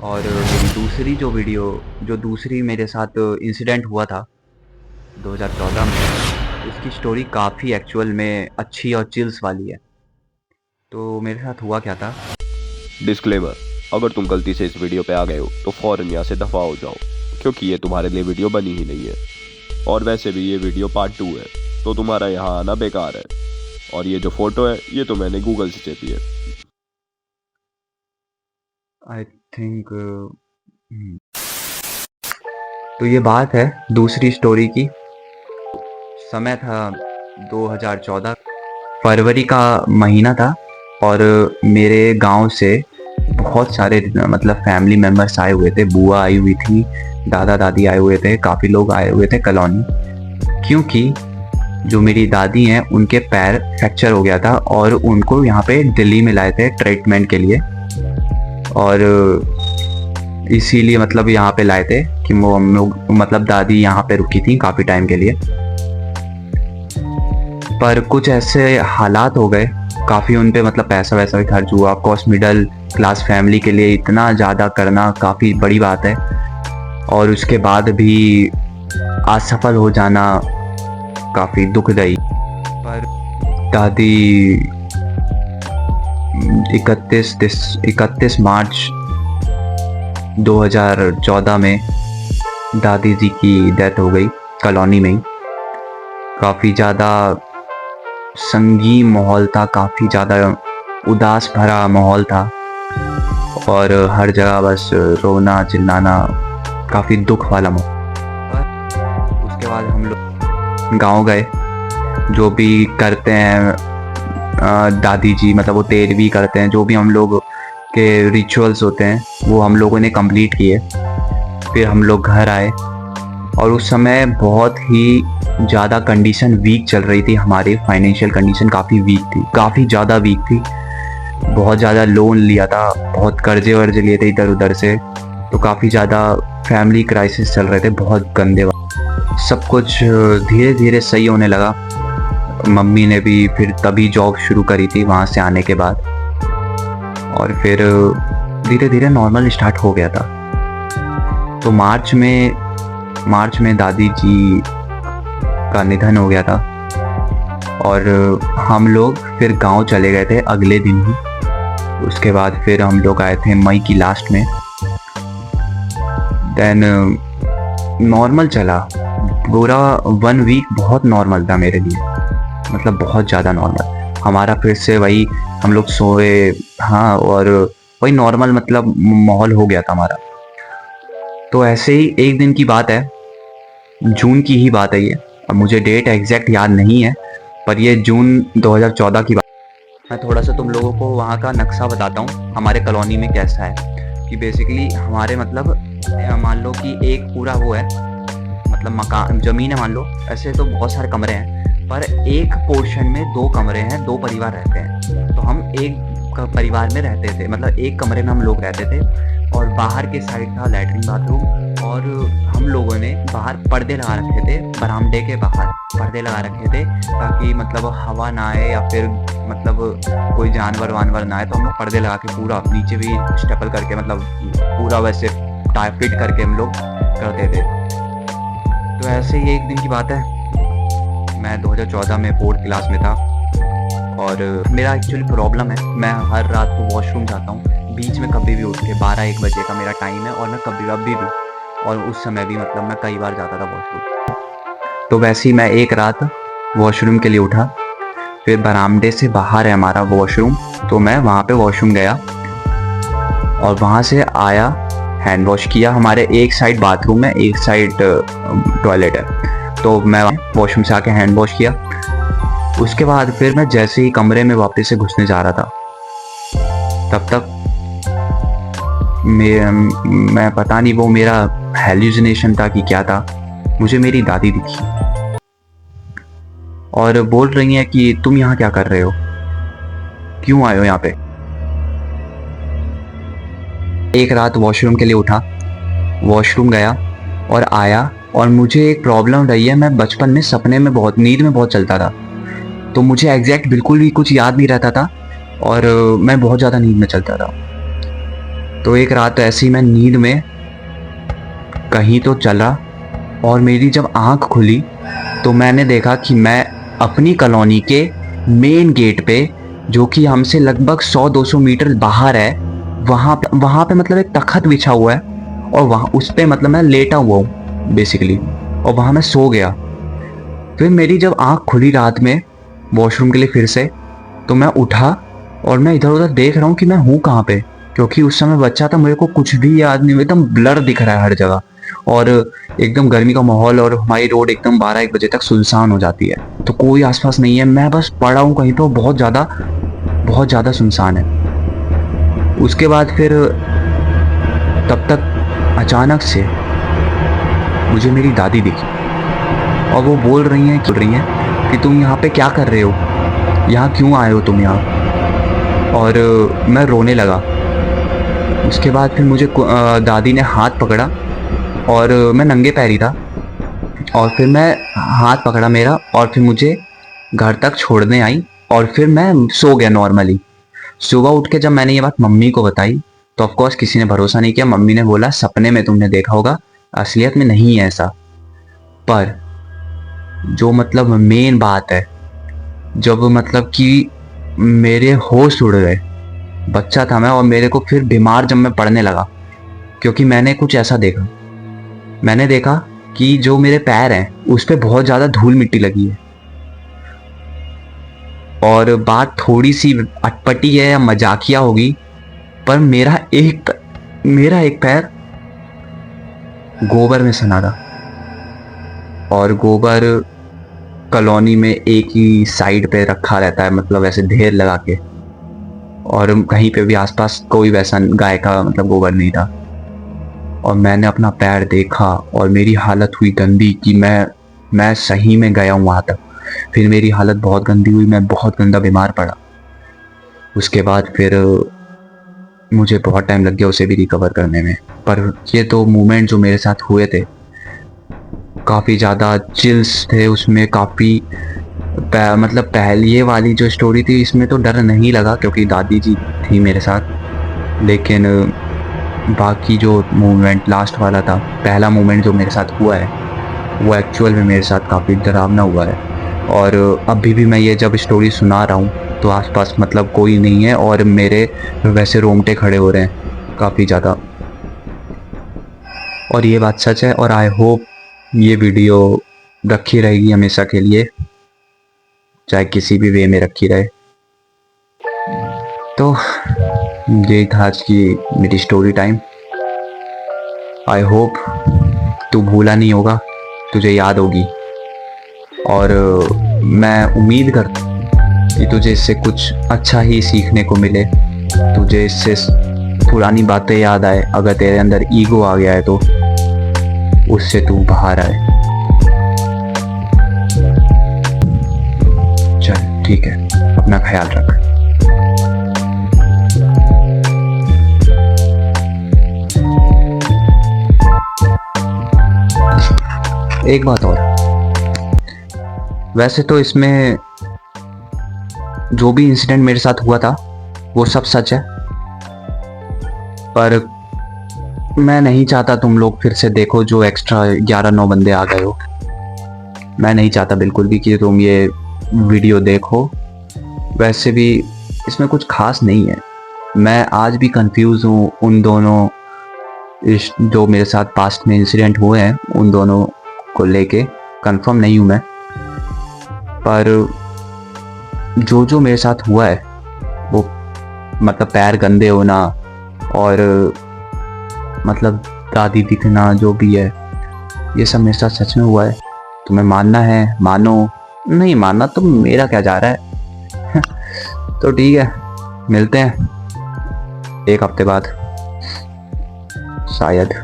और मेरी दूसरी जो दूसरी मेरे साथ इंसिडेंट हुआ था 2014 में, उसकी स्टोरी काफ़ी एक्चुअल में अच्छी और चिल्स वाली है। तो मेरे साथ हुआ क्या था। डिस्क्लेमर, अगर तुम गलती से इस वीडियो पे आ गए हो तो फौरन यहाँ से दफा हो जाओ, क्योंकि ये तुम्हारे लिए वीडियो बनी ही नहीं है। और वैसे भी ये वीडियो पार्ट 2 है, तो तुम्हारा यहाँ आना बेकार है। और ये जो फोटो है ये तो मैंने गूगल से चेपी है। आई थिंक तो ये बात है दूसरी स्टोरी की। समय था 2014, फरवरी का महीना था और मेरे गांव से बहुत सारे मतलब फैमिली मेम्बर्स आए हुए थे। बुआ आई हुई थी, दादा दादी आए हुए थे, काफ़ी लोग आए हुए थे कॉलोनी। क्योंकि जो मेरी दादी हैं उनके पैर फ्रैक्चर हो गया था और उनको यहाँ पे दिल्ली में लाए थे ट्रीटमेंट के लिए। और इसीलिए मतलब यहाँ पे लाए थे कि वो हम लोग मतलब दादी यहाँ पे रुकी थी काफ़ी टाइम के लिए। पर कुछ ऐसे हालात हो गए, काफ़ी उन पे मतलब पैसा वैसा भी खर्च हुआ। ऑफकोर्स मिडिल क्लास फैमिली के लिए इतना ज़्यादा करना काफ़ी बड़ी बात है, और उसके बाद भी असफल हो जाना काफ़ी दुखदाई। पर दादी 31 मार्च 2014 में दादी जी की डेथ हो गई कॉलोनी में ही। काफ़ी ज़्यादा संगीन माहौल था, काफ़ी ज़्यादा उदास भरा माहौल था और हर जगह बस रोना चिल्लाना, काफ़ी दुख वाला माहौल। उसके बाद हम लोग गांव गए। जो भी करते हैं दादी जी, मतलब वो तेरहवीं करते हैं, जो भी हम लोग के रिचुअल्स होते हैं वो हम लोगों ने कंप्लीट किए। फिर हम लोग घर आए और उस समय बहुत ही ज़्यादा कंडीशन वीक चल रही थी। हमारी फाइनेंशियल कंडीशन काफ़ी वीक थी, काफ़ी ज़्यादा वीक थी। बहुत ज़्यादा लोन लिया था, बहुत कर्जे वर्जे लिए थे इधर उधर से, तो काफ़ी ज़्यादा फैमिली क्राइसिस चल रहे थे, बहुत गंदे। सब कुछ धीरे धीरे सही होने लगा। मम्मी ने भी फिर तभी जॉब शुरू करी थी वहाँ से आने के बाद, और फिर धीरे धीरे नॉर्मल स्टार्ट हो गया था। तो मार्च में दादी जी का निधन हो गया था और हम लोग फिर गांव चले गए थे अगले दिन ही। उसके बाद फिर हम लोग आए थे मई की लास्ट में। देन नॉर्मल चला पूरा 1 वीक, बहुत नॉर्मल था मेरे लिए, मतलब बहुत ज़्यादा नॉर्मल। हमारा फिर से वही, हम लोग सोए, हाँ, और वही नॉर्मल मतलब माहौल हो गया था हमारा। तो ऐसे ही एक दिन की बात है, जून की ही बात है ये। अब मुझे डेट एग्जैक्ट याद नहीं है, पर ये जून 2014 की बात। मैं थोड़ा सा तुम लोगों को वहाँ का नक्शा बताता हूँ हमारे कॉलोनी में कैसा है। कि बेसिकली हमारे मतलब मान लो कि एक पूरा वो है, मतलब मकान ज़मीन है मान लो। ऐसे तो बहुत सारे कमरे हैं, पर एक पोर्शन में 2 कमरे हैं, 2 परिवार रहते हैं। तो हम एक परिवार में रहते थे, मतलब एक कमरे में हम लोग रहते थे। और बाहर के साइड था लैट्रिन बाथरूम, और हम लोगों ने बाहर पर्दे लगा रखे थे, बरामदे के बाहर पर्दे लगा रखे थे, ताकि मतलब हवा ना आए या फिर मतलब कोई जानवर वानवर ना आए। तो हम लोग पर्दे लगा के पूरा नीचे भी स्टेपल करके, मतलब पूरा वैसे टाइप फिट करके हम लोग करते थे। तो ऐसे ही एक दिन की बात है, मैं 2014 में 4th क्लास में था और मेरा एक्चुअली प्रॉब्लम है, मैं हर रात को वॉशरूम जाता हूँ बीच में, कभी भी उठ के 12-1 बजे का मेरा टाइम है, और मैं कभी अभी भी, और उस समय भी मतलब मैं कई बार जाता था वॉशरूम। तो वैसे ही मैं एक रात वॉशरूम के लिए उठा, फिर बरामदे से बाहर है हमारा वॉशरूम, तो मैं वहाँ पे वॉशरूम गया और वहाँ से आया, हैंड वॉश किया। हमारे एक साइड बाथरूम है, एक साइड टॉयलेट है, तो मैं वॉशरूम से आके हैंड वॉश किया। उसके बाद फिर मैं जैसे ही कमरे में वापस से घुसने जा रहा था, तब तक मैं पता नहीं वो मेरा हेल्यूसिनेशन था कि क्या था, मुझे मेरी दादी दिखी और बोल रही हैं कि तुम यहाँ क्या कर रहे हो, क्यों आए हो यहाँ पे। एक रात वॉशरूम के लिए उठा, वॉशरूम गया और आया, और मुझे एक प्रॉब्लम रही है, मैं बचपन में सपने में बहुत, नींद में बहुत चलता था, तो मुझे एग्जैक्ट बिल्कुल भी कुछ याद नहीं रहता था और मैं बहुत ज़्यादा नींद में चलता था। तो एक रात ऐसी मैं नींद में कहीं तो चला और मेरी जब आंख खुली तो मैंने देखा कि मैं अपनी कॉलोनी के मेन गेट पे, जो कि हमसे लगभग 100-200 मीटर बाहर है, वहाँ पे मतलब एक तख्त बिछा हुआ है और वहाँ उस पे मतलब मैं लेटा हुआ हूँ बेसिकली, और वहाँ मैं सो गया। फिर मेरी जब आंख खुली रात में वॉशरूम के लिए फिर से, तो मैं उठा और मैं इधर उधर देख रहा हूँ कि मैं हूँ कहाँ पे, क्योंकि उस समय बच्चा था, मेरे को कुछ भी याद नहीं, एकदम ब्लर दिख रहा है हर जगह, और एकदम गर्मी का माहौल, और हमारी रोड एकदम 12-1 बजे तक सुनसान हो जाती है, तो कोई आसपास नहीं है, मैं बस पड़ा हूँ कहीं पे, बहुत ज़्यादा सुनसान है। उसके बाद फिर तब तक अचानक से मुझे मेरी दादी दिखी और वो बोल रही हैं कि तुम यहाँ पे क्या कर रहे हो, यहाँ क्यों आए हो तुम यहाँ। और मैं रोने लगा। उसके बाद फिर मुझे दादी ने हाथ पकड़ा और मैं नंगे पैरी था, और फिर मैं हाथ पकड़ा मेरा और फिर मुझे घर तक छोड़ने आई, और फिर मैं सो गया नॉर्मली। सुबह उठ के जब मैंने ये बात मम्मी को बताई तो ऑफ कोर्स किसी ने भरोसा नहीं किया। मम्मी ने बोला सपने में तुमने देखा होगा, असलियत में नहीं है ऐसा। पर जो मतलब मेन बात है, जब मतलब कि मेरे होश उड़ गए, बच्चा था मैं, और मेरे को फिर बीमार जब मैं पड़ने लगा, क्योंकि मैंने कुछ ऐसा देखा। मैंने देखा कि जो मेरे पैर हैं उस पर बहुत ज़्यादा धूल मिट्टी लगी है, और बात थोड़ी सी अटपटी है या मजाकिया होगी, पर मेरा एक पैर गोबर में सना था, और गोबर कॉलोनी में एक ही साइड पे रखा रहता है, मतलब ऐसे ढेर लगा के, और कहीं पे भी आसपास कोई वैसा गाय का मतलब गोबर नहीं था। और मैंने अपना पैर देखा और मेरी हालत हुई गंदी कि मैं सही में गया हूँ वहाँ तक। फिर मेरी हालत बहुत गंदी हुई, मैं बहुत गंदा बीमार पड़ा। उसके बाद फिर मुझे बहुत टाइम लग गया उसे भी रिकवर करने में। पर ये तो मोमेंट जो मेरे साथ हुए थे, काफ़ी ज़्यादा चिल्स थे उसमें, काफ़ी मतलब पहले ये वाली जो स्टोरी थी इसमें तो डर नहीं लगा क्योंकि दादी जी थी मेरे साथ, लेकिन बाकी जो मोमेंट लास्ट वाला था, पहला मोमेंट जो मेरे साथ हुआ है, वो एक्चुअल में मेरे साथ काफ़ी डरावना हुआ है। और अभी भी मैं ये जब स्टोरी सुना रहा हूँ तो आसपास मतलब कोई नहीं है, और मेरे वैसे रोंगटे खड़े हो रहे हैं काफ़ी ज़्यादा। और ये बात सच है, और आई होप ये वीडियो रखी रहेगी हमेशा के लिए, चाहे किसी भी वे में रखी रहे। तो ये था आज की मेरी स्टोरी टाइम। आई होप तू भूला नहीं होगा, तुझे याद होगी, और मैं उम्मीद करता हूँ कि तुझे इससे कुछ अच्छा ही सीखने को मिले, तुझे इससे पुरानी बातें याद आए, अगर तेरे अंदर ईगो आ गया है तो उससे तू बाहर आए। चल ठीक है, अपना ख्याल रख। एक बात और, वैसे तो इसमें जो भी इंसिडेंट मेरे साथ हुआ था वो सब सच है, पर मैं नहीं चाहता तुम लोग फिर से देखो जो एक्स्ट्रा 11-9 बंदे आ गए हो। मैं नहीं चाहता बिल्कुल भी कि तुम ये वीडियो देखो। वैसे भी इसमें कुछ खास नहीं है। मैं आज भी कंफ्यूज हूँ उन दोनों जो मेरे साथ पास्ट में इंसिडेंट हुए हैं, उन दोनों को लेके कंफर्म नहीं हूँ मैं। पर जो मेरे साथ हुआ है वो मतलब पैर गंदे होना और मतलब दादी दिखना, जो भी है ये सब मेरे साथ सच में हुआ है। तुम्हें मानना है मानो, नहीं मानना तो मेरा क्या जा रहा है। तो ठीक है, मिलते हैं 1 हफ्ते बाद शायद।